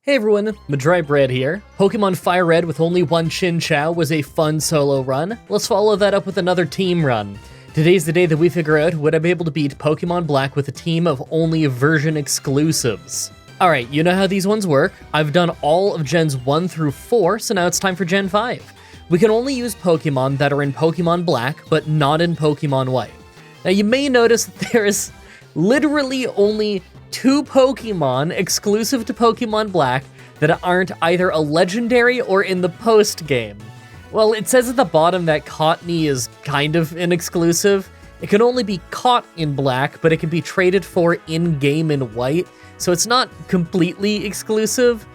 Hey everyone, Mah-Dry-Bread here. Pokemon Fire Red with only one Chinchou was a fun solo run. Let's follow that up with another team run. Today's the day that we figure out would I be able to beat Pokemon Black with a team of only version exclusives. Alright, you know how these ones work. I've done all of Gens 1 through 4, so now it's time for Gen 5. We can only use Pokemon that are in Pokemon Black, but not in Pokemon White. Now you may notice that there is literally only 2 Pokemon exclusive to Pokemon Black that aren't either a legendary or in the post-game. Well, it says at the bottom that Cottony is kind of an exclusive. It can only be caught in Black, but it can be traded for in-game in White, so it's not completely exclusive.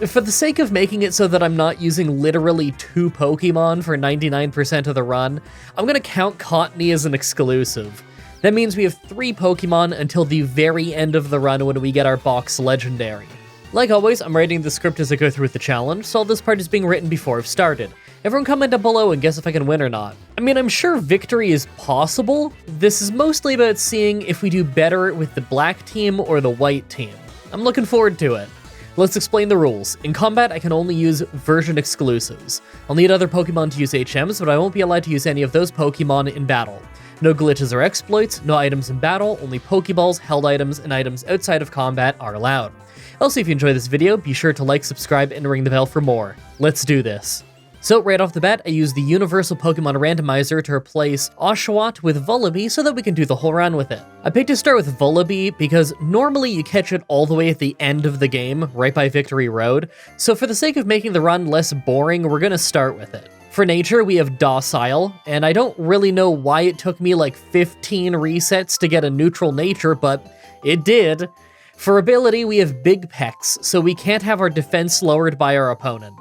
For the sake of making it so that I'm not using literally 2 Pokemon for 99% of the run, I'm gonna count Cottony as an exclusive. That means we have 3 Pokemon until the very end of the run when we get our box legendary. Like always, I'm writing the script as I go through with the challenge, so all this part is being written before I've started. Everyone comment down below and guess if I can win or not. I mean, I'm sure victory is possible. This is mostly about seeing if we do better with the black team or the white team. I'm looking forward to it. Let's explain the rules. In combat, I can only use version exclusives. I'll need other Pokemon to use HMs, but I won't be allowed to use any of those Pokemon in battle. No glitches or exploits, no items in battle, only Pokeballs, held items, and items outside of combat are allowed. Also, if you enjoy this video, be sure to like, subscribe, and ring the bell for more. Let's do this. So right off the bat, I use the Universal Pokemon Randomizer to replace Oshawott with Vullaby so that we can do the whole run with it. I picked to start with Vullaby because normally you catch it all the way at the end of the game, right by Victory Road, so for the sake of making the run less boring, we're gonna start with it. For nature, we have Docile, and I don't really know why it took me like 15 resets to get a neutral nature, but it did. For ability, we have Big Pecs, so we can't have our defense lowered by our opponent.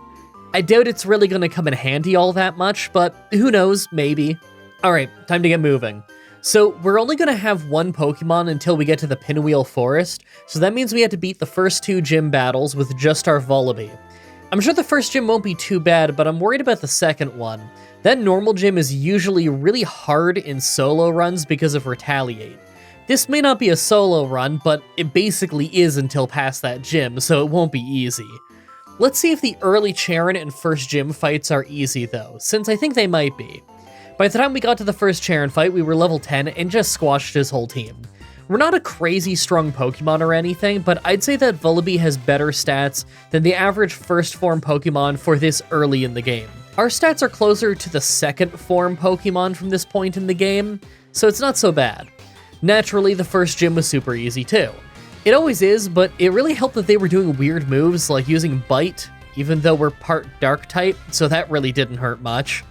I doubt it's really going to come in handy all that much, but who knows, maybe. Alright, time to get moving. So we're only going to have one Pokemon until we get to the Pinwheel Forest, so that means we have to beat the first 2 gym battles with just our Vullaby. I'm sure the first gym won't be too bad, but I'm worried about the second one. That normal gym is usually really hard in solo runs because of Retaliate. This may not be a solo run, but it basically is until past that gym, so it won't be easy. Let's see if the early Charen and first gym fights are easy though, since I think they might be. By the time we got to the first Charen fight, we were level 10 and just squashed his whole team. We're not a crazy strong Pokemon or anything, but I'd say that Vullaby has better stats than the average first form Pokemon for this early in the game. Our stats are closer to the second form Pokemon from this point in the game, so it's not so bad. Naturally, the first gym was super easy too. It always is, but it really helped that they were doing weird moves like using Bite, even though we're part Dark type, so that really didn't hurt much.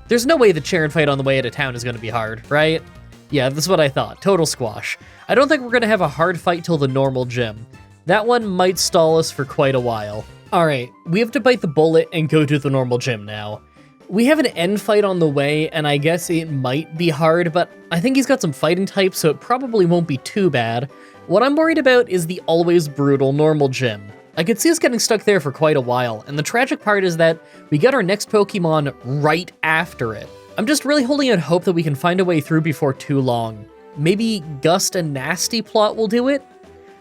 There's no way the Charen fight on the way out of town is going to be hard, right? Yeah, that's what I thought. Total squash. I don't think we're going to have a hard fight till the normal gym. That one might stall us for quite a while. Alright, we have to bite the bullet and go to the normal gym now. We have an end fight on the way, and I guess it might be hard, but I think he's got some fighting types, so it probably won't be too bad. What I'm worried about is the always brutal normal gym. I could see us getting stuck there for quite a while, and the tragic part is that we get our next Pokemon right after it. I'm just really holding out hope that we can find a way through before too long. Maybe Gust and Nasty Plot will do it?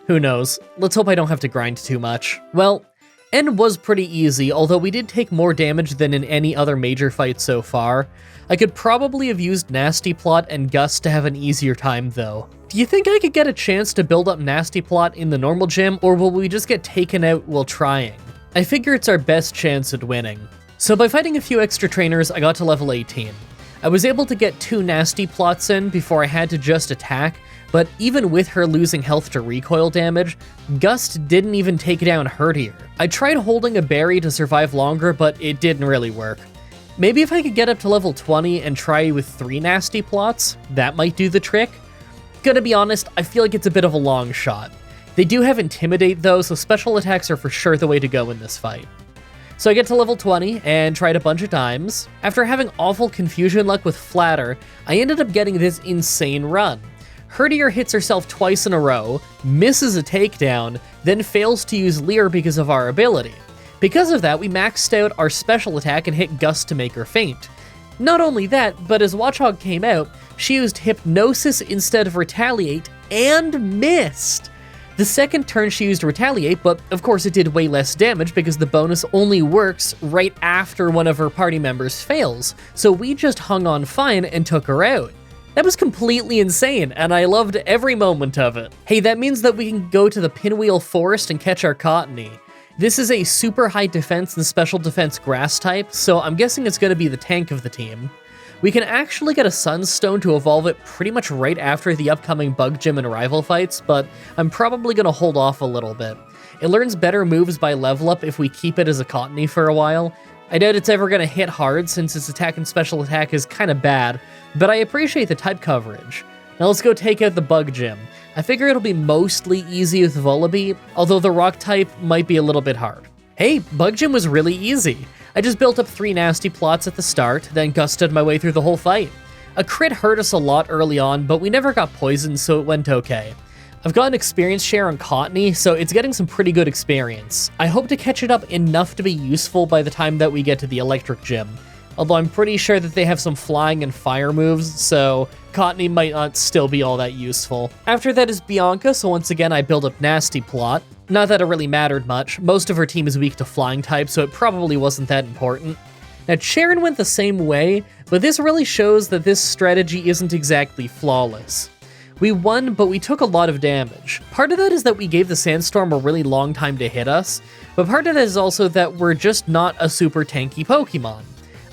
Who knows? Let's hope I don't have to grind too much. Well, End was pretty easy, although we did take more damage than in any other major fight so far. I could probably have used Nasty Plot and Gust to have an easier time though. Do you think I could get a chance to build up Nasty Plot in the normal gym, or will we just get taken out while trying? I figure it's our best chance at winning. So by fighting a few extra trainers, I got to level 18. I was able to get 2 Nasty Plots in before I had to just attack, but even with her losing health to recoil damage, Gust didn't even take down Herdier. I tried holding a berry to survive longer, but it didn't really work. Maybe if I could get up to level 20 and try with 3 Nasty Plots, that might do the trick. Gonna be honest, I feel like it's a bit of a long shot. They do have Intimidate though, so special attacks are for sure the way to go in this fight. So I get to level 20 and tried a bunch of times. After having awful confusion luck with Flatter, I ended up getting this insane run. Herdier hits herself twice in a row, misses a takedown, then fails to use Leer because of our ability. Because of that, we maxed out our special attack and hit Gust to make her faint. Not only that, but as Watchog came out, she used Hypnosis instead of Retaliate and missed. The second turn she used Retaliate, but of course it did way less damage because the bonus only works right after one of her party members fails, so we just hung on fine and took her out. That was completely insane, and I loved every moment of it. Hey, that means that we can go to the Pinwheel Forest and catch our Cottony. This is a super high defense and special defense grass type, so I'm guessing it's going to be the tank of the team. We can actually get a Sunstone to evolve it pretty much right after the upcoming Bug Gym and rival fights, but I'm probably going to hold off a little bit. It learns better moves by level up if we keep it as a Cottony for a while. I doubt it's ever going to hit hard since its attack and special attack is kind of bad, but I appreciate the type coverage. Now let's go take out the Bug Gym. I figure it'll be mostly easy with Vullaby, although the rock type might be a little bit hard. Hey, Bug Gym was really easy. I just built up 3 nasty plots at the start, then gusted my way through the whole fight. A crit hurt us a lot early on, but we never got poisoned, so it went okay. I've got an experience share on Cottony, so it's getting some pretty good experience. I hope to catch it up enough to be useful by the time that we get to the Electric Gym. Although I'm pretty sure that they have some flying and fire moves, so Cottony might not still be all that useful. After that is Bianca, so once again I build up Nasty Plot. Not that it really mattered much, most of her team is weak to flying type, so it probably wasn't that important. Now Sharon went the same way, but this really shows that this strategy isn't exactly flawless. We won, but we took a lot of damage. Part of that is that we gave the Sandstorm a really long time to hit us, but part of that is also that we're just not a super tanky Pokemon.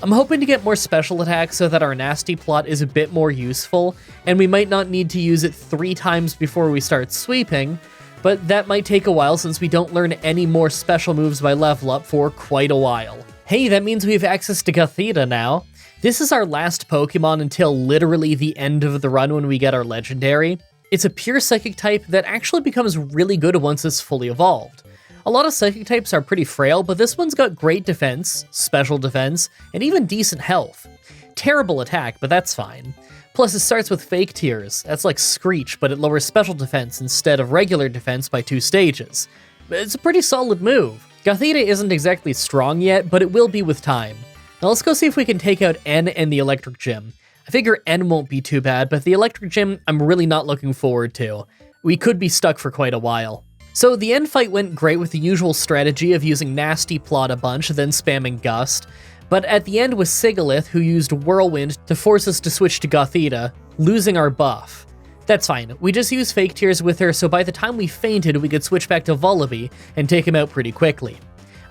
I'm hoping to get more special attacks so that our Nasty Plot is a bit more useful, and we might not need to use it 3 times before we start sweeping, but that might take a while since we don't learn any more special moves by level up for quite a while. Hey, that means we have access to Gothita now. This is our last Pokemon until literally the end of the run when we get our Legendary. It's a pure Psychic type that actually becomes really good once it's fully evolved. A lot of Psychic types are pretty frail, but this one's got great defense, special defense, and even decent health. Terrible attack, but that's fine. Plus, it starts with Fake Tears. That's like Screech, but it lowers special defense instead of regular defense by 2 stages. It's a pretty solid move. Gothita isn't exactly strong yet, but it will be with time. Now let's go see if we can take out N and the Electric Gym. I figure N won't be too bad, but the Electric Gym I'm really not looking forward to. We could be stuck for quite a while. So the end fight went great with the usual strategy of using Nasty Plot a bunch, then spamming Gust. But at the end was Sigalith, who used Whirlwind to force us to switch to Gothita, losing our buff. That's fine, we just used Fake Tears with her, so by the time we fainted, we could switch back to Vullaby and take him out pretty quickly.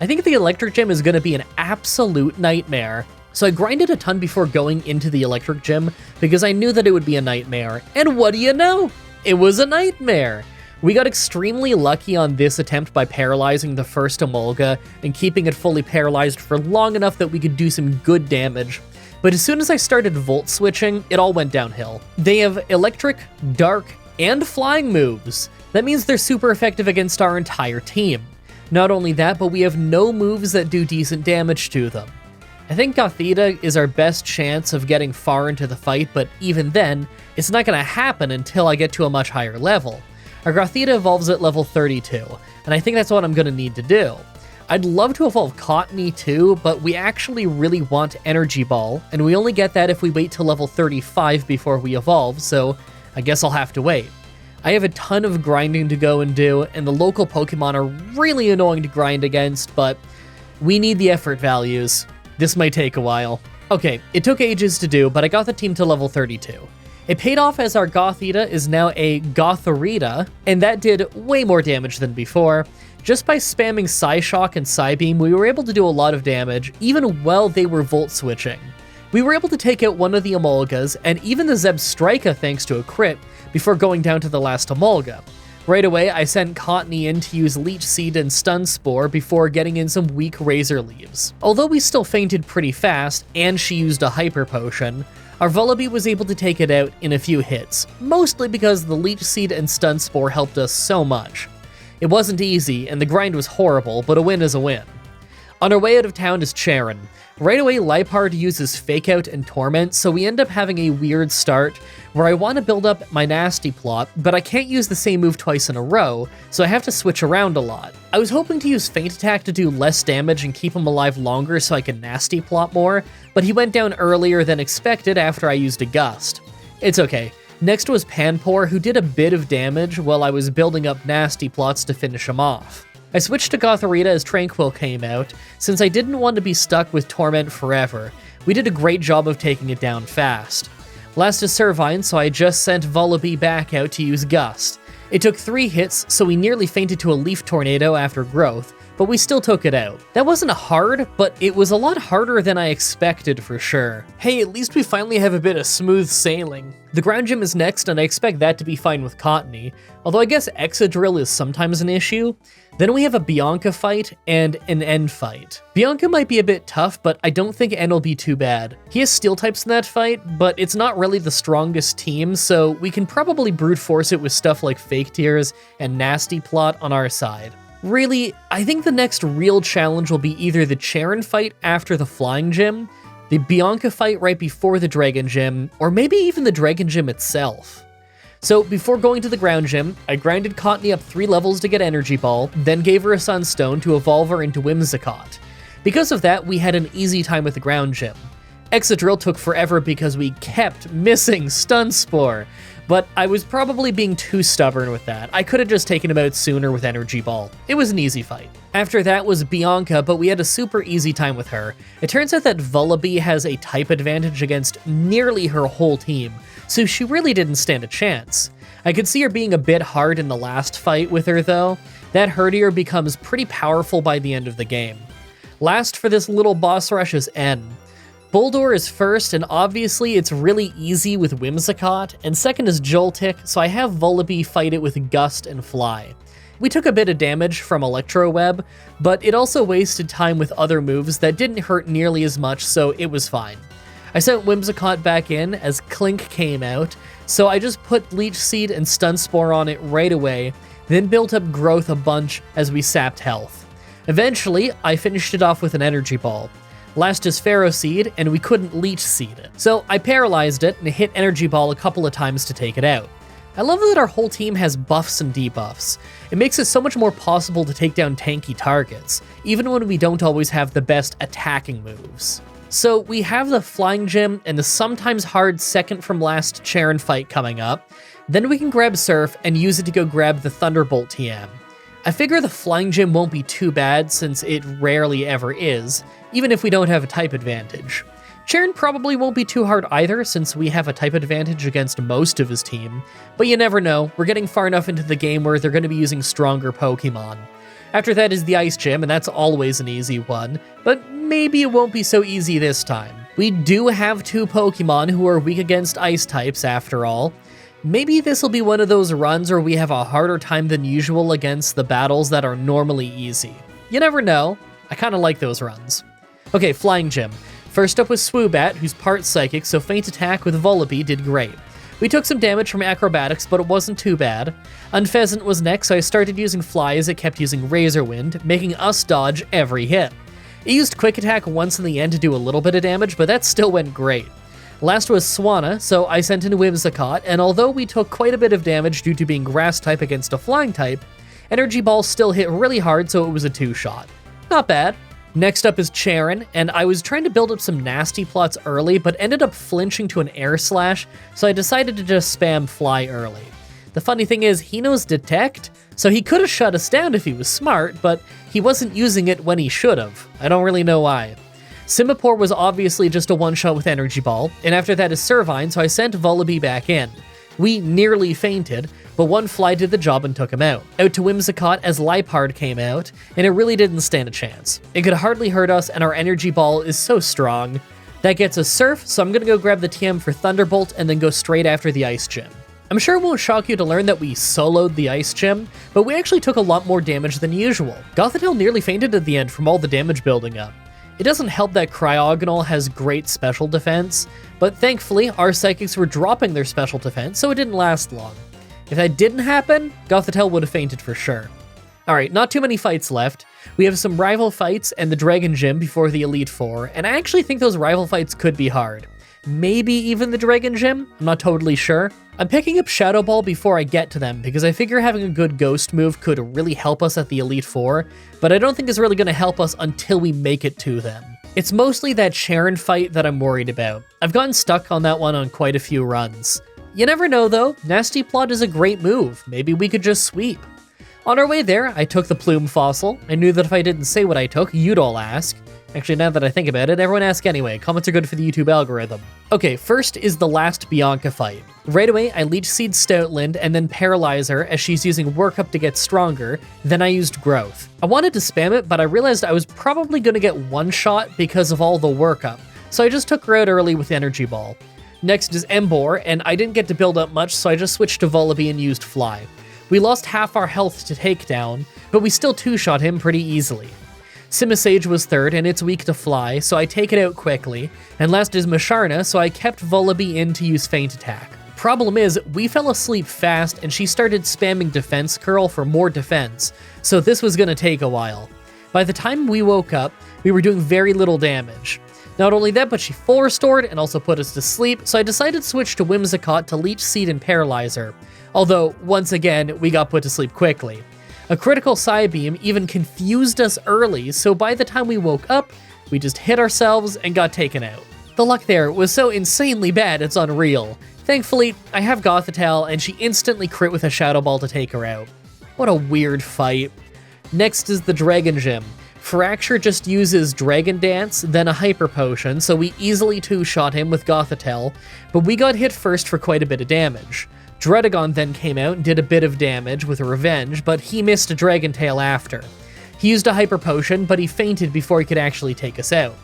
I think the Electric Gym is going to be an absolute nightmare, so I grinded a ton before going into the Electric Gym because I knew that it would be a nightmare, and what do you know? It was a nightmare! We got extremely lucky on this attempt by paralyzing the first Emolga and keeping it fully paralyzed for long enough that we could do some good damage. But as soon as I started Volt switching, it all went downhill. They have Electric, Dark, and Flying moves. That means they're super effective against our entire team. Not only that, but we have no moves that do decent damage to them. I think Gothita is our best chance of getting far into the fight, but even then, it's not going to happen until I get to a much higher level. Our Gothita evolves at level 32, and I think that's what I'm going to need to do. I'd love to evolve Cottony too, but we actually really want Energy Ball, and we only get that if we wait till level 35 before we evolve, so I guess I'll have to wait. I have a ton of grinding to go and do, and the local Pokemon are really annoying to grind against, but we need the effort values. This might take a while. Okay, it took ages to do, but I got the team to level 32. It paid off as our Gothita is now a Gothorita, and that did way more damage than before. Just by spamming Psyshock and Psybeam, we were able to do a lot of damage, even while they were Volt switching. We were able to take out one of the Emolgas, and even the Zebstrika thanks to a crit, before going down to the last Emolga. Right away, I sent Cottony in to use Leech Seed and Stun Spore before getting in some weak Razor Leaves. Although we still fainted pretty fast, and she used a Hyper Potion, our Vullaby was able to take it out in a few hits, mostly because the Leech Seed and Stun Spore helped us so much. It wasn't easy, and the grind was horrible, but a win is a win. On our way out of town is Charon. Right away, Liepard uses Fake Out and Torment, so we end up having a weird start, where I want to build up my Nasty Plot, but I can't use the same move twice in a row, so I have to switch around a lot. I was hoping to use Feint Attack to do less damage and keep him alive longer so I could Nasty Plot more, but he went down earlier than expected after I used a Gust. It's okay. Next was Panpour, who did a bit of damage while I was building up nasty plots to finish him off. I switched to Gotharita as Tranquil came out, since I didn't want to be stuck with Torment forever. We did a great job of taking it down fast. Last is Servine, so I just sent Vullaby back out to use Gust. It took 3 hits, so we nearly fainted to a Leaf Tornado after Growth, but we still took it out. That wasn't hard, but it was a lot harder than I expected for sure. Hey, at least we finally have a bit of smooth sailing. The Ground Gym is next, and I expect that to be fine with Cottony, although I guess Excadrill is sometimes an issue. Then we have a Bianca fight and an N fight. Bianca might be a bit tough, but I don't think N will be too bad. He has Steel types in that fight, but it's not really the strongest team, so we can probably brute force it with stuff like Fake Tears and Nasty Plot on our side. Really, I think the next real challenge will be either the Charon fight after the Flying Gym, the Bianca fight right before the Dragon Gym, or maybe even the Dragon Gym itself. So before going to the Ground Gym, I grinded Cottony up 3 levels to get Energy Ball, then gave her a Sunstone to evolve her into Whimsicott. Because of that, we had an easy time with the Ground Gym. Excadrill took forever because we kept missing Stun Spore, but I was probably being too stubborn with that. I could have just taken him out sooner with Energy Ball. It was an easy fight. After that was Bianca, but we had a super easy time with her. It turns out that Vullaby has a type advantage against nearly her whole team, so she really didn't stand a chance. I could see her being a bit hard in the last fight with her though. That Herdier becomes pretty powerful by the end of the game. Last for this little boss rush is N. Bulldor is first, and obviously it's really easy with Whimsicott, and second is Joltik, so I have Vullaby fight it with Gust and Fly. We took a bit of damage from Electro Web, but it also wasted time with other moves that didn't hurt nearly as much, so it was fine. I sent Whimsicott back in as Clink came out, so I just put Leech Seed and Stun Spore on it right away, then built up Growth a bunch as we sapped health. Eventually, I finished it off with an Energy Ball. Last is Pharaoh Seed, and we couldn't Leech Seed it. So I paralyzed it and hit Energy Ball a couple of times to take it out. I love that our whole team has buffs and debuffs. It makes it so much more possible to take down tanky targets, even when we don't always have the best attacking moves. So we have the Flying Gym and the sometimes hard second from last Charon fight coming up. Then we can grab Surf and use it to go grab the Thunderbolt TM. I figure the Flying Gym won't be too bad since it rarely ever is, even if we don't have a type advantage. Charon probably won't be too hard either since we have a type advantage against most of his team, but you never know, we're getting far enough into the game where they're going to be using stronger Pokemon. After that is the Ice Gym, and that's always an easy one, but maybe it won't be so easy this time. We do have 2 Pokemon who are weak against Ice types after all. Maybe this will be one of those runs where we have a harder time than usual against the battles that are normally easy. You never know. I kind of like those runs. Okay, Flying Gym. First up was Swoobat, who's part Psychic, so Feint Attack with Vullaby did great. We took some damage from Acrobatics, but it wasn't too bad. Unpheasant was next, so I started using Fly as it kept using Razor Wind, making us dodge every hit. It used Quick Attack once in the end to do a little bit of damage, but that still went great. Last was Swanna, so I sent in Whimsicott, and although we took quite a bit of damage due to being Grass type against a Flying type, Energy Ball still hit really hard, so it was a 2-shot. Not bad. Next up is Charon, and I was trying to build up some nasty plots early, but ended up flinching to an Air Slash, so I decided to just spam Fly early. The funny thing is, he knows Detect, so he could have shut us down if he was smart, but he wasn't using it when he should have. I don't really know why. Simipour was obviously just a one-shot with Energy Ball, and after that is Servine, so I sent Vullaby back in. We nearly fainted, but one Fly did the job and took him out. Out to Whimsicott as Liepard came out, and it really didn't stand a chance. It could hardly hurt us, and our Energy Ball is so strong. That gets us Surf, so I'm gonna go grab the TM for Thunderbolt and then go straight after the Ice Gym. I'm sure it won't shock you to learn that we soloed the Ice Gym, but we actually took a lot more damage than usual. Gothitelle nearly fainted at the end from all the damage building up. It doesn't help that Cryogonal has great special defense, but thankfully our Psychics were dropping their special defense, so it didn't last long. If that didn't happen, Gothitelle would have fainted for sure. Alright, not too many fights left. We have some rival fights and the Dragon Gym before the Elite Four, and I actually think those rival fights could be hard. Maybe even the Dragon Gym? I'm not totally sure. I'm picking up Shadow Ball before I get to them because I figure having a good Ghost move could really help us at the Elite Four, but I don't think it's really going to help us until we make it to them. It's mostly that Charon fight that I'm worried about. I've gotten stuck on that one on quite a few runs. You never know though, Nasty Plot is a great move. Maybe we could just sweep. On our way there, I took the Plume Fossil. I knew that if I didn't say what I took, you'd all ask. Actually, now that I think about it, everyone ask anyway. Comments are good for the YouTube algorithm. Okay, first is the last Bianca fight. Right away, I Leech Seed Stoutland and then Paralyze her as she's using Work Up to get stronger. Then I used Growth. I wanted to spam it, but I realized I was probably going to get one shot because of all the Work Up. So I just took her out early with Energy Ball. Next is Embor, and I didn't get to build up much, so I just switched to Vullaby and used Fly. We lost half our health to Takedown, but we still two-shot him pretty easily. Simisage was third, and it's weak to Fly, so I take it out quickly. And last is Masharna, so I kept Vullaby in to use Feint Attack. Problem is, we fell asleep fast, and she started spamming Defense Curl for more defense, so this was gonna take a while. By the time we woke up, we were doing very little damage. Not only that, but she full restored and also put us to sleep, so I decided to switch to Whimsicott to Leech Seed and Paralyze her. Although, once again, we got put to sleep quickly. A critical Psybeam even confused us early, so by the time we woke up, we just hit ourselves and got taken out. The luck there was so insanely bad, it's unreal. Thankfully, I have Gothitelle, and she instantly crit with a Shadow Ball to take her out. What a weird fight. Next is the Dragon Gym. Fracture just uses Dragon Dance, then a Hyper Potion, so we easily two-shot him with Gothitelle, but we got hit first for quite a bit of damage. Dredagon then came out and did a bit of damage with a Revenge, but he missed a Dragon Tail after. He used a Hyper Potion, but he fainted before he could actually take us out.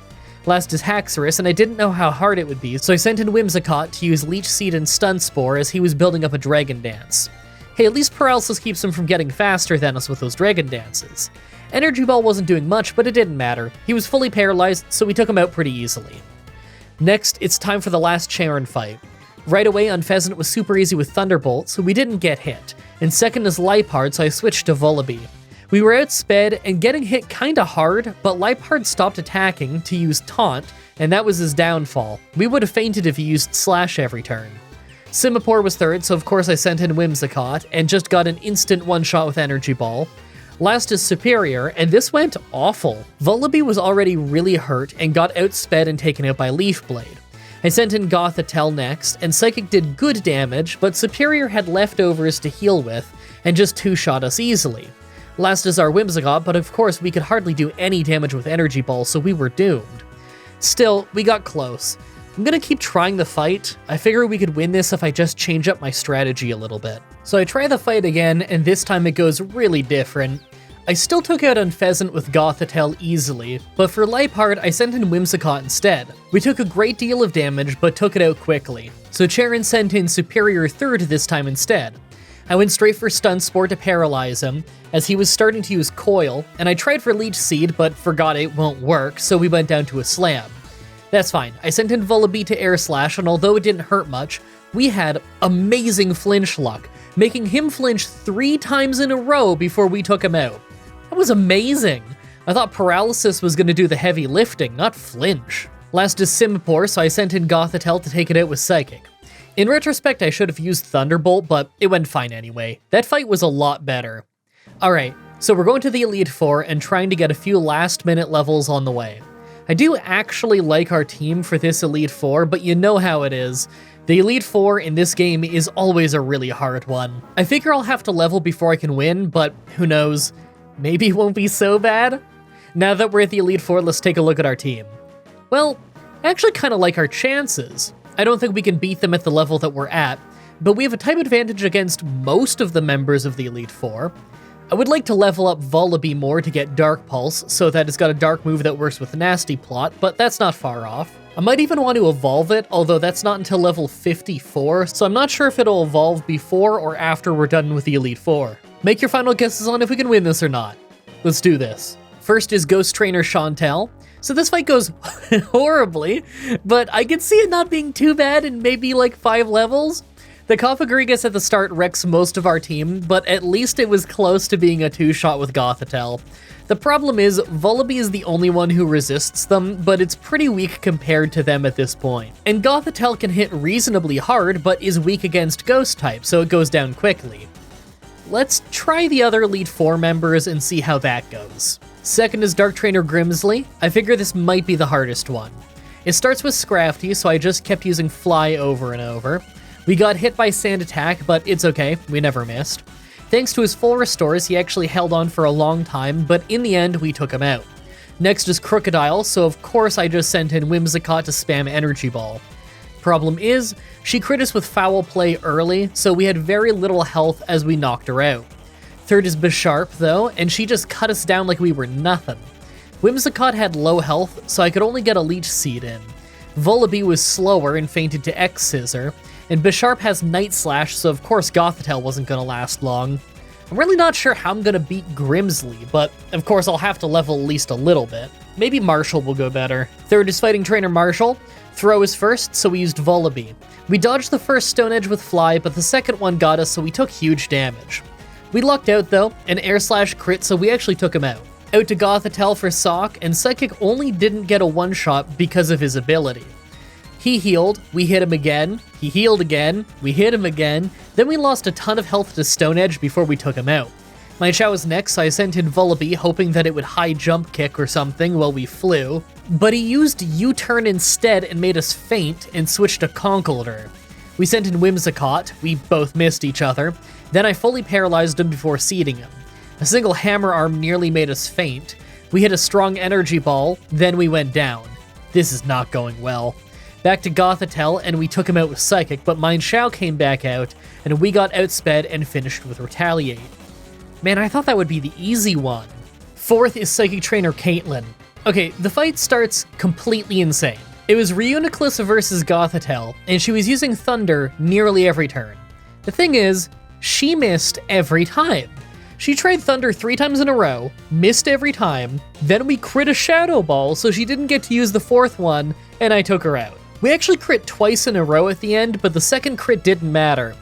Last is Haxorus, and I didn't know how hard it would be, so I sent in Whimsicott to use Leech Seed and Stun Spore as he was building up a Dragon Dance. Hey, at least Paralysis keeps him from getting faster than us with those Dragon Dances. Energy Ball wasn't doing much, but it didn't matter. He was fully paralyzed, so we took him out pretty easily. Next, it's time for the last Charon fight. Right away, Unfezant was super easy with Thunderbolt, so we didn't get hit. And second is Liepard, so I switched to Vullaby. We were outsped and getting hit kinda hard, but Liepard stopped attacking to use Taunt, and that was his downfall. We would have fainted if he used Slash every turn. Simipour was third, so of course I sent in Whimsicott, and just got an instant one-shot with Energy Ball. Last is Superior, and this went awful. Vullaby was already really hurt and got outsped and taken out by Leaf Blade. I sent in Gothitelle next, and Psychic did good damage, but Superior had leftovers to heal with, and just two-shot us easily. Last is our Whimsicott, but of course we could hardly do any damage with Energy Ball, so we were doomed. Still, we got close. I'm gonna keep trying the fight. I figure we could win this if I just change up my strategy a little bit. So I try the fight again, and this time it goes really different. I still took out Unfezant with Gothitelle easily, but for Liepard, I sent in Whimsicott instead. We took a great deal of damage, but took it out quickly. So Charon sent in Superior third this time instead. I went straight for Stun Spore to paralyze him, as he was starting to use Coil, and I tried for Leech Seed, but forgot it won't work, so we went down to a Slam. That's fine. I sent in Vullaby to Air Slash, and although it didn't hurt much, we had amazing flinch luck, making him flinch 3 times in a row before we took him out. That was amazing. I thought Paralysis was going to do the heavy lifting, not flinch. Last is Simipour, so I sent in Gothitelle to take it out with Psychic. In retrospect, I should have used Thunderbolt, but it went fine anyway. That fight was a lot better. Alright, so we're going to the Elite Four and trying to get a few last-minute levels on the way. I do actually like our team for this Elite Four, but you know how it is. The Elite Four in this game is always a really hard one. I figure I'll have to level before I can win, but who knows? Maybe it won't be so bad? Now that we're at the Elite Four, let's take a look at our team. Well, I actually kind of like our chances. I don't think we can beat them at the level that we're at, but we have a type advantage against most of the members of the Elite Four. I would like to level up Vullaby more to get Dark Pulse, so that it's got a dark move that works with Nasty Plot, but that's not far off. I might even want to evolve it, although that's not until level 54, so I'm not sure if it'll evolve before or after we're done with the Elite Four. Make your final guesses on if we can win this or not. Let's do this. First is Ghost Trainer Chantel. So this fight goes horribly, but I can see it not being too bad in maybe like 5 levels. The Cofagrigus at the start wrecks most of our team, but at least it was close to being a 2-shot with Gothitelle. The problem is, Vullaby is the only one who resists them, but it's pretty weak compared to them at this point. And Gothitelle can hit reasonably hard, but is weak against Ghost type, so it goes down quickly. Let's try the other Elite Four members and see how that goes. Second is Dark Trainer Grimsley. I figure this might be the hardest one. It starts with Scrafty, so I just kept using Fly over and over. We got hit by Sand Attack, but it's okay, we never missed. Thanks to his full restores, he actually held on for a long time, but in the end, we took him out. Next is Crocodile, so of course I just sent in Whimsicott to spam Energy Ball. Problem is, she crit us with Foul Play early, so we had very little health as we knocked her out. Third is Bisharp though, and she just cut us down like we were nothing. Whimsicott had low health, so I could only get a Leech Seed in. Volibee was slower and fainted to X-Scissor, and Bisharp has Night Slash, so of course Gothitelle wasn't gonna last long. I'm really not sure how I'm gonna beat Grimsley, but of course I'll have to level at least a little bit. Maybe Marshall will go better. Third is Fighting Trainer Marshall. Throw is first, so we used Volibee. We dodged the first Stone Edge with Fly, but the second one got us, so we took huge damage. We lucked out though, an Air Slash crit, so we actually took him out. Out to Gothitelle for Sock, and Psychic only didn't get a one-shot because of his ability. He healed, we hit him again, he healed again, we hit him again, then we lost a ton of health to Stone Edge before we took him out. My Chao was next, so I sent in Volibee hoping that it would high jump kick or something while we flew, but he used U-turn instead and made us faint and switched to Conkeldurr. We sent in Whimsicott, we both missed each other, then I fully paralyzed him before seeding him. A single Hammer Arm nearly made us faint. We hit a strong Energy Ball, then we went down. This is not going well. Back to Gothitelle, and we took him out with Psychic, but Mind Shao came back out, and we got outsped and finished with Retaliate. Man, I thought that would be the easy one. Fourth is Psychic Trainer Caitlyn. Okay, the fight starts completely insane. It was Reuniclus versus Gothitelle, and she was using Thunder nearly every turn. The thing is, she missed every time. She tried Thunder 3 times in a row, missed every time, then we crit a Shadow Ball so she didn't get to use the fourth one, and I took her out. We actually crit twice in a row at the end, but the second crit didn't matter.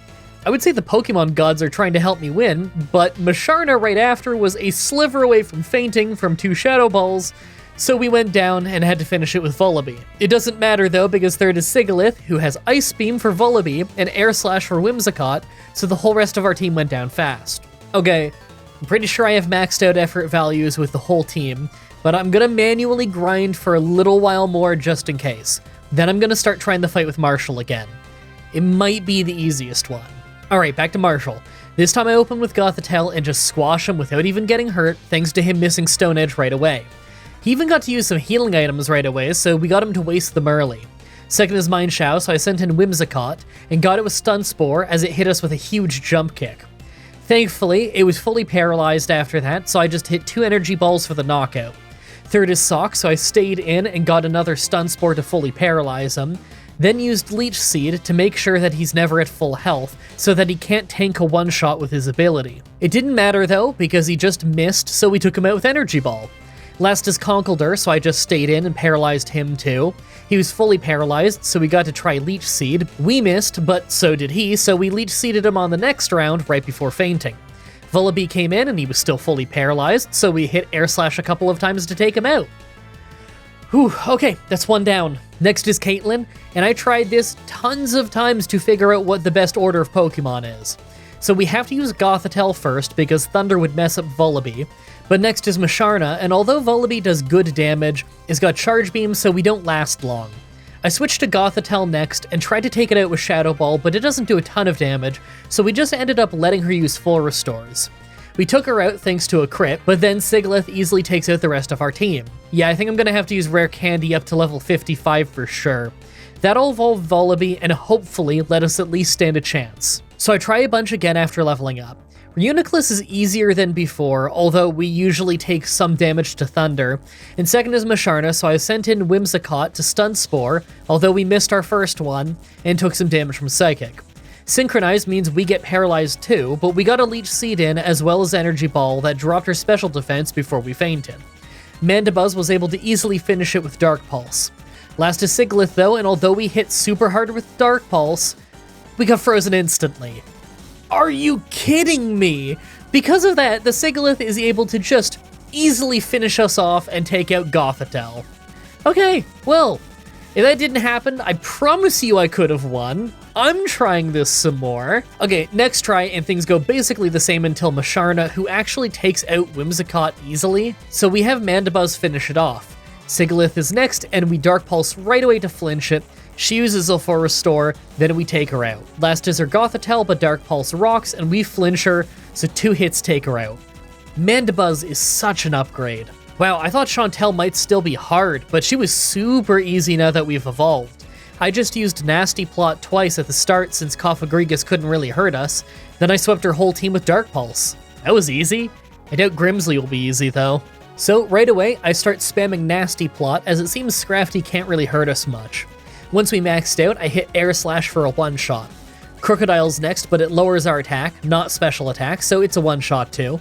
I would say the Pokemon gods are trying to help me win, but Musharna right after was a sliver away from fainting from 2 Shadow Balls, so we went down and had to finish it with Volibee. It doesn't matter though, because third is Sigalith, who has Ice Beam for Volibee and Air Slash for Whimsicott, so the whole rest of our team went down fast. Okay, I'm pretty sure I have maxed out effort values with the whole team, but I'm gonna manually grind for a little while more just in case. Then I'm gonna start trying the fight with Marshall again. It might be the easiest one. Alright, back to Marshall. This time I open with Gothitelle and just squash him without even getting hurt, thanks to him missing Stone Edge right away. He even got to use some healing items right away, so we got him to waste them early. Second is Mind Shao, so I sent in Whimsicott, and got it with Stun Spore as it hit us with a huge jump kick. Thankfully, it was fully paralyzed after that, so I just hit 2 Energy Balls for the knockout. Third is Sock, so I stayed in and got another Stun Spore to fully paralyze him, then used Leech Seed to make sure that he's never at full health, so that he can't tank a one-shot with his ability. It didn't matter though, because he just missed, so we took him out with Energy Ball. Last is Conkeldurr, so I just stayed in and paralyzed him too. He was fully paralyzed, so we got to try Leech Seed. We missed, but so did he, so we Leech Seeded him on the next round right before fainting. Volibee came in and he was still fully paralyzed, so we hit Air Slash a couple of times to take him out. Whew, okay, that's one down. Next is Caitlyn, and I tried this tons of times to figure out what the best order of Pokemon is. So we have to use Gothitelle first, because Thunder would mess up Volibee. But next is Musharna, and although Volibee does good damage, it's got Charge Beam, so we don't last long. I switched to Gothitelle next, and tried to take it out with Shadow Ball, but it doesn't do a ton of damage, so we just ended up letting her use full restores. We took her out thanks to a crit, but then Sigalith easily takes out the rest of our team. Yeah, I think I'm gonna have to use Rare Candy up to level 55 for sure. That'll evolve Volibee and hopefully let us at least stand a chance. So I try a bunch again after leveling up. Reuniclus is easier than before, although we usually take some damage to Thunder. And second is Musharna, so I sent in Whimsicott to Stun Spore, although we missed our first one, and took some damage from Psychic. Synchronize means we get paralyzed too, but we got a Leech Seed in as well as Energy Ball that dropped her special defense before we fainted. Mandibuzz was able to easily finish it with Dark Pulse. Last is Sigalith though, and although we hit super hard with Dark Pulse, we got frozen instantly. Are you kidding me? Because of that, the Sigalith is able to just easily finish us off and take out Gothitelle. Okay, well, if that didn't happen, I promise you I could have won. I'm trying this some more. Okay, next try, and things go basically the same until Musharna, who actually takes out Whimsicott easily, so we have Mandibuzz finish it off. Sigalith is next, and we Dark Pulse right away to flinch it. She uses a full restore, then we take her out. Last is her Gothitelle, but Dark Pulse rocks, and we flinch her, so 2 hits take her out. Mandibuzz is such an upgrade. Wow, I thought Chantel might still be hard, but she was super easy now that we've evolved. I just used Nasty Plot twice at the start since Cofagrigus couldn't really hurt us, then I swept her whole team with Dark Pulse. That was easy. I doubt Grimsley will be easy though. So right away, I start spamming Nasty Plot as it seems Scrafty can't really hurt us much. Once we maxed out, I hit Air Slash for a one-shot. Crocodile's next, but it lowers our attack, not special attack, so it's a one-shot too.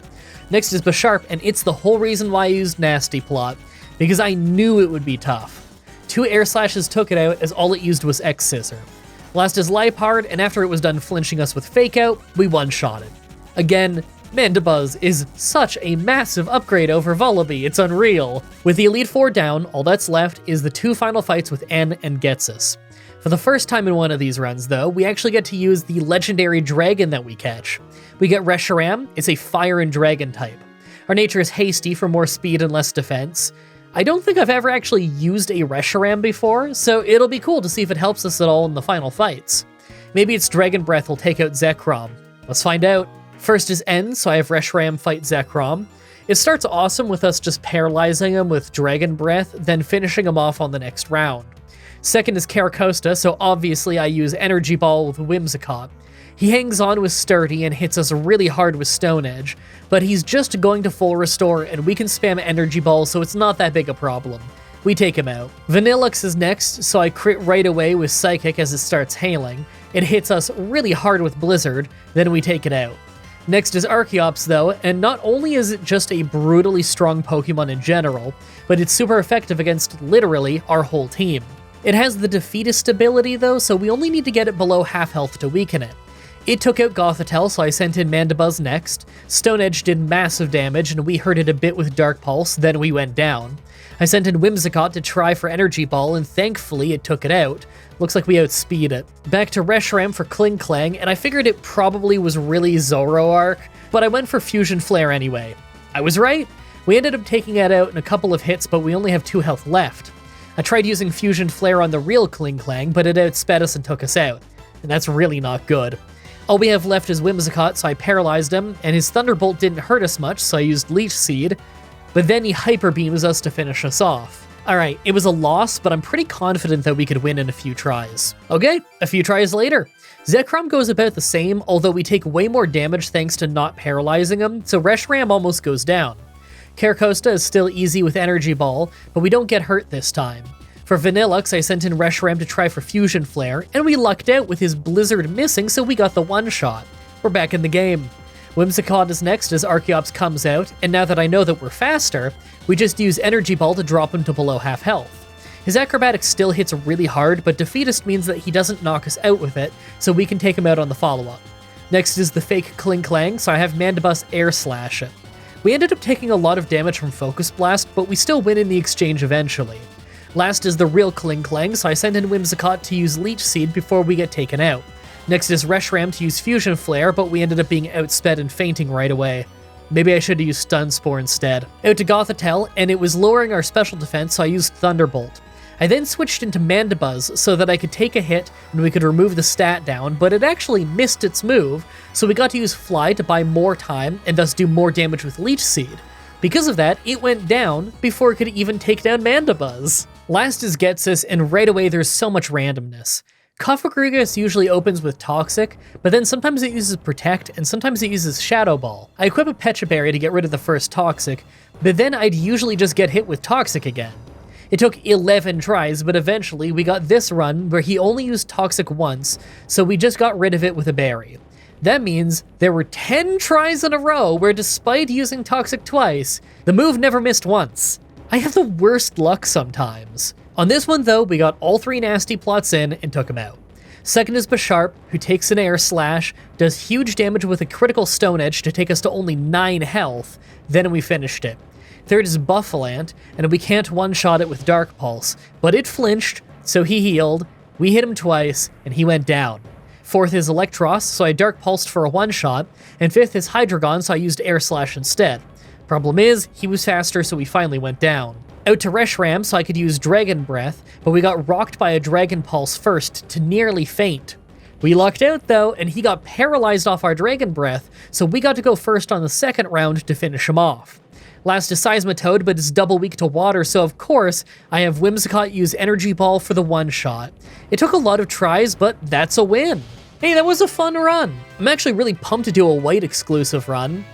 Next is Bisharp, and it's the whole reason why I used Nasty Plot, because I knew it would be tough. 2 Air Slashes took it out, as all it used was X-Scissor. Last is Liepard, and after it was done flinching us with Fake Out, we one-shot it. Again, Mandibuzz is such a massive upgrade over Vullaby, it's unreal. With the Elite Four down, all that's left is the 2 final fights with N and Getsus. For the first time in one of these runs, though, we actually get to use the legendary dragon that we catch. We get Reshiram, it's a fire and dragon type. Our nature is hasty for more speed and less defense. I don't think I've ever actually used a Reshiram before, so it'll be cool to see if it helps us at all in the final fights. Maybe its Dragon Breath will take out Zekrom. Let's find out. First is N, so I have Reshiram fight Zekrom. It starts awesome with us just paralyzing him with Dragon Breath, then finishing him off on the next round. Second is Caracosta, so obviously I use Energy Ball with Whimsicott. He hangs on with Sturdy and hits us really hard with Stone Edge, but he's just going to full restore and we can spam Energy Ball, so it's not that big a problem. We take him out. Vanillux is next, so I crit right away with Psychic as it starts hailing. It hits us really hard with Blizzard, then we take it out. Next is Archeops though, and not only is it just a brutally strong Pokemon in general, but it's super effective against literally our whole team. It has the Defeatist ability though, so we only need to get it below half health to weaken it. It took out Gothitelle, so I sent in Mandibuzz next. Stone Edge did massive damage, and we hurt it a bit with Dark Pulse, then we went down. I sent in Whimsicott to try for Energy Ball, and thankfully it took it out. Looks like we outspeed it. Back to Reshiram for Kling Klang, and I figured it probably was really Zoroark, but I went for Fusion Flare anyway. I was right. We ended up taking it out in a couple of hits, but we only have 2 health left. I tried using Fusion Flare on the real Kling Klang, but it outsped us and took us out, and that's really not good. All we have left is Whimsicott, so I paralyzed him, and his Thunderbolt didn't hurt us much, so I used Leech Seed, but then he Hyper Beams us to finish us off. Alright, it was a loss, but I'm pretty confident that we could win in a few tries. Okay, a few tries later. Zekrom goes about the same, although we take way more damage thanks to not paralyzing him, so Reshiram almost goes down. Caracosta is still easy with Energy Ball, but we don't get hurt this time. For Vanillux, I sent in Reshiram to try for Fusion Flare, and we lucked out with his Blizzard missing, so we got the one-shot. We're back in the game. Whimsicott is next as Archeops comes out, and now that I know that we're faster, we just use Energy Ball to drop him to below half health. His Acrobatics still hits really hard, but Defeatist means that he doesn't knock us out with it, so we can take him out on the follow-up. Next is the fake Kling Klang, so I have Mandibuzz Air Slash it. We ended up taking a lot of damage from Focus Blast, but we still win in the exchange eventually. Last is the real Kling Klang, so I send in Whimsicott to use Leech Seed before we get taken out. Next is Reshiram to use Fusion Flare, but we ended up being outsped and fainting right away. Maybe I should have used Stun Spore instead. Out to Gothitelle, and it was lowering our special defense, so I used Thunderbolt. I then switched into Mandibuzz so that I could take a hit and we could remove the stat down, but it actually missed its move, so we got to use Fly to buy more time and thus do more damage with Leech Seed. Because of that, it went down before it could even take down Mandibuzz. Last is Getsus, and right away there's so much randomness. Cofagrigus usually opens with Toxic, but then sometimes it uses Protect, and sometimes it uses Shadow Ball. I equip a Pecha Berry to get rid of the first Toxic, but then I'd usually just get hit with Toxic again. It took 11 tries, but eventually we got this run where he only used Toxic once, so we just got rid of it with a Berry. That means there were 10 tries in a row where despite using Toxic twice, the move never missed once. I have the worst luck sometimes. On this one though, we got all 3 nasty plots in and took him out. Second is Bisharp, who takes an Air Slash, does huge damage with a critical Stone Edge to take us to only 9 health, then we finished it. Third is Buffalant, and we can't one-shot it with Dark Pulse, but it flinched, so he healed, we hit him twice, and he went down. Fourth is Electros, so I Dark Pulsed for a one-shot, and fifth is Hydreigon, so I used Air Slash instead. Problem is, he was faster, so we finally went down. out to Reshiram so I could use Dragon Breath, but we got rocked by a Dragon Pulse first to nearly faint. We lucked out though, and he got paralyzed off our Dragon Breath, so we got to go first on the second round to finish him off. Last is Seismitoad, but it's double weak to water, so of course, I have Whimsicott use Energy Ball for the one-shot. It took a lot of tries, but that's a win. Hey, that was a fun run. I'm actually really pumped to do a white exclusive run.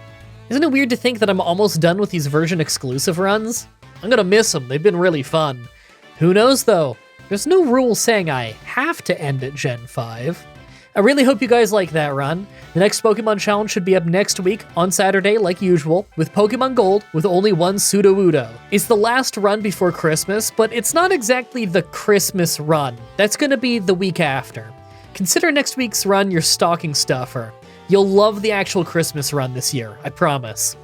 Isn't it weird to think that I'm almost done with these version exclusive runs? I'm gonna miss them, they've been really fun. Who knows though? There's no rule saying I have to end at Gen 5. I really hope you guys like that run. The next Pokemon Challenge should be up next week on Saturday, like usual, with Pokemon Gold with only one Sudowoodo. It's the last run before Christmas, but it's not exactly the Christmas run. That's gonna be the week after. Consider next week's run your stocking stuffer. You'll love the actual Christmas run this year, I promise.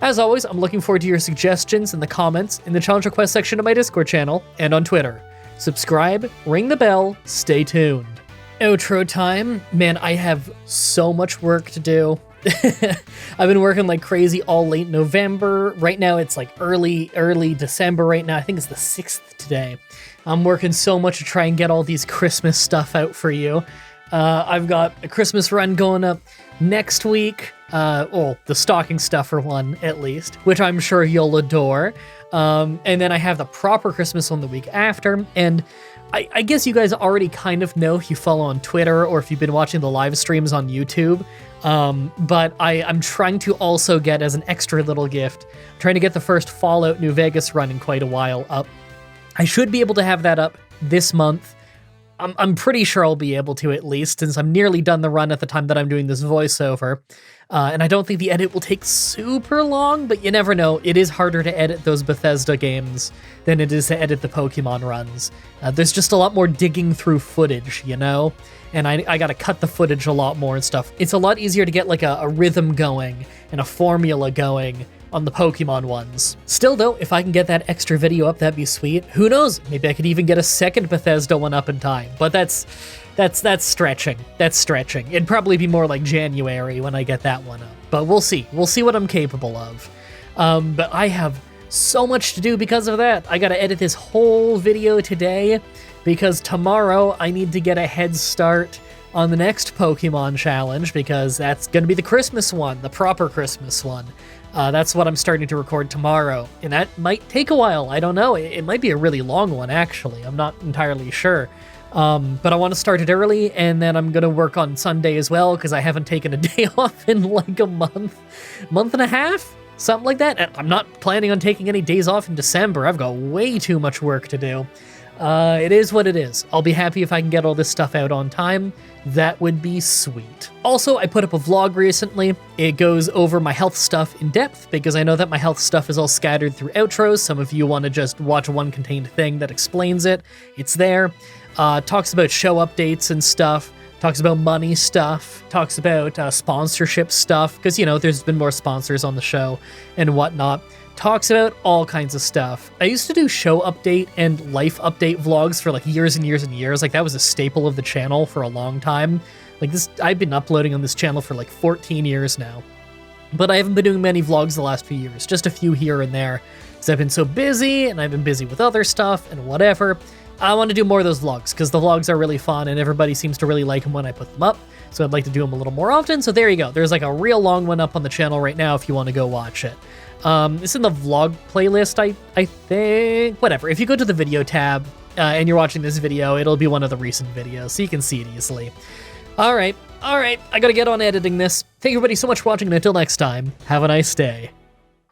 As always, I'm looking forward to your suggestions in the comments, in the challenge request section of my Discord channel, and on Twitter. Subscribe, ring the bell, stay tuned. Outro time. Man, I have so much work to do. I've been working like crazy all late November. Right now it's like early December right now. I think it's the 6th today. I'm working so much to try and get all these Christmas stuff out for you. I've got a Christmas run going up next week. Well, the stocking stuffer one at least, which I'm sure you'll adore. And then I have the proper Christmas one the week after. And I guess you guys already kind of know if you follow on Twitter or if you've been watching the live streams on YouTube. But I'm trying to also get, as an extra little gift, I'm trying to get the first Fallout New Vegas run in quite a while up. I should be able to have that up this month. I'm pretty sure I'll be able to, at least, since I'm nearly done the run at the time that I'm doing this voiceover. And I don't think the edit will take super long, but you never know. It is harder to edit those Bethesda games than it is to edit the Pokemon runs. There's just a lot more digging through footage, you know? And I gotta cut the footage a lot more and stuff. It's a lot easier to get like a rhythm going and a formula going on the Pokemon ones. Still though, if I can get that extra video up, that'd be sweet. Who knows? Maybe I could even get a second Bethesda one up in time, but that's stretching. That's stretching. It'd probably be more like January when I get that one up, but we'll see. We'll see what I'm capable of. But I have so much to do because of that. I gotta edit this whole video today because tomorrow I need to get a head start on the next Pokemon Challenge because that's gonna be the Christmas one, the proper Christmas one. That's what I'm starting to record tomorrow, and that might take a while. I don't know. It might be a really long one, actually. I'm not entirely sure. But I want to start it early, and then I'm going to work on Sunday as well, because I haven't taken a day off in like a month and a half, something like that. And I'm not planning on taking any days off in December. I've got way too much work to do. It is what it is. I'll be happy if I can get all this stuff out on time. That would be sweet. Also, I put up a vlog recently. It goes over my health stuff in depth because I know that my health stuff is all scattered through outros. Some of you want to just watch one contained thing that explains it. It's there. Talks about show updates and stuff. Talks about money stuff. Talks about sponsorship stuff because, you know, there's been more sponsors on the show and whatnot. Talks about all kinds of stuff. I used to do show update and life update vlogs for like years and years and years. Like that was a staple of the channel for a long time. Like this, I've been uploading on this channel for like 14 years now. But I haven't been doing many vlogs the last few years, just a few here and there. Because I've been so busy and I've been busy with other stuff and whatever. I want to do more of those vlogs because the vlogs are really fun and everybody seems to really like them when I put them up. So I'd like to do them a little more often. So there you go. There's like a real long one up on the channel right now if you want to go watch it. It's in the vlog playlist, I think. Whatever. If you go to the video tab and you're watching this video, it'll be one of the recent videos, so you can see it easily. All right. I gotta get on editing this. Thank you everybody so much for watching, and until next time, have a nice day.